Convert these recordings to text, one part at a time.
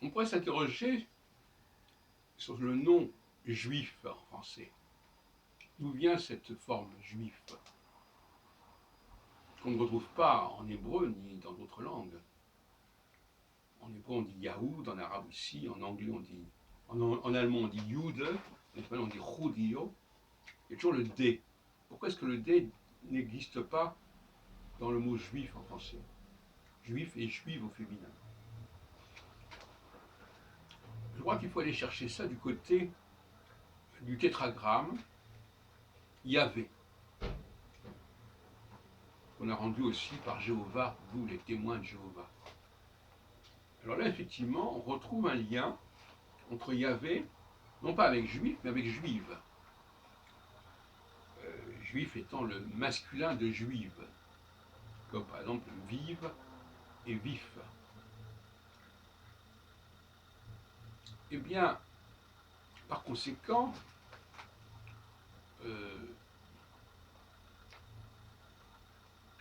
On pourrait s'interroger sur le nom juif en français. D'où vient cette forme juif qu'on ne retrouve pas en hébreu ni dans d'autres langues. En hébreu on dit Yahoud, en arabe aussi, en anglais on dit, en allemand on dit Yude, en espagnol on dit Judio. Il y a toujours le D. Pourquoi est-ce que le D n'existe pas dans le mot juif en français? Juif et juive au féminin. Je crois qu'il faut aller chercher ça du côté du tétragramme Yahvé, qu'on a rendu aussi par Jéhovah, vous les témoins de Jéhovah. Alors là, effectivement, on retrouve un lien entre Yahvé, non pas avec juif, mais avec juive. Juif étant le masculin de juive, comme par exemple vive et vif. Eh bien, par conséquent,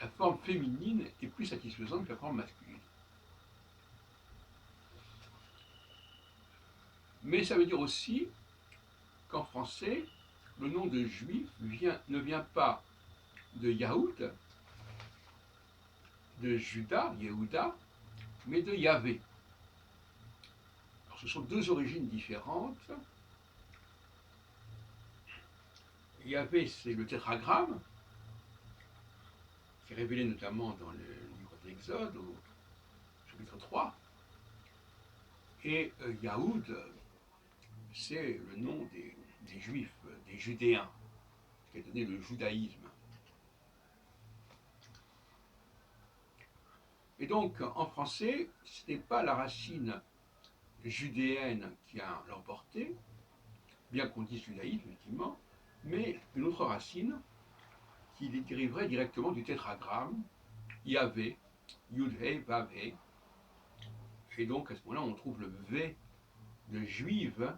la forme féminine est plus satisfaisante que la forme masculine. Mais ça veut dire aussi qu'en français, le nom de juif ne vient pas de Yahoud, de Judas, Yehuda, mais de Yahvé. Alors, ce sont deux origines différentes. Yahvé, c'est le tétragramme, qui est révélé notamment dans le livre de l'Exode, au chapitre 3. Et Yahoud, c'est le nom des Juifs, des Judéens, qui a donné le judaïsme. Et donc, en français, ce n'est pas la racine judéenne qui a l'emporté, bien qu'on dise judaïsme, effectivement, mais une autre racine qui dériverait directement du tétragramme Yahvé, Yud-Hé, Vav-Hé. Et donc, à ce moment-là, on trouve le V de juive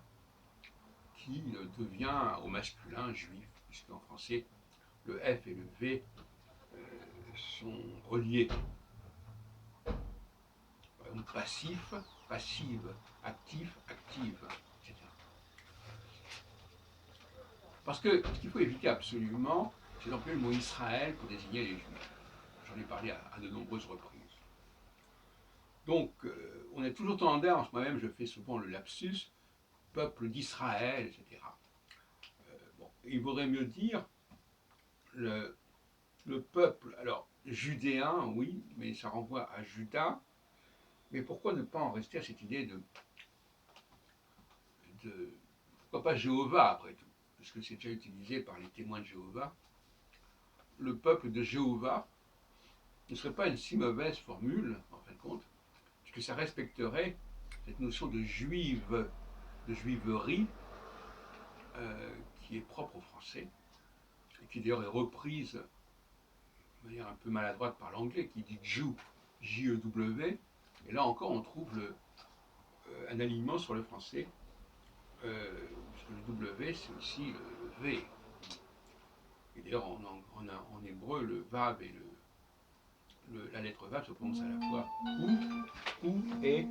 qui devient au masculin juif, puisqu'en français, le F et le V sont reliés. Donc, passif, passive, actif, active, etc. Parce que ce qu'il faut éviter absolument, c'est d'employer le mot Israël pour désigner les Juifs. J'en ai parlé à de nombreuses reprises. Donc, on a toujours tendance, moi-même je fais souvent le lapsus, peuple d'Israël, etc. Bon, il vaudrait mieux dire le peuple, alors judéen, oui, mais ça renvoie à Juda, mais pourquoi ne pas en rester à cette idée de pourquoi pas Jéhovah après tout, parce que c'est déjà utilisé par les témoins de Jéhovah. Le peuple de Jéhovah ne serait pas une si mauvaise formule, en fin de compte, puisque ça respecterait cette notion de juive, de juiverie, qui est propre au français, et qui d'ailleurs est reprise de manière un peu maladroite par l'anglais, qui dit Jew, J-E-W, et là encore on trouve un alignement sur le français, puisque le W c'est aussi le V. Et d'ailleurs en hébreu, le Vav et la lettre Vav se prononce à la fois ou et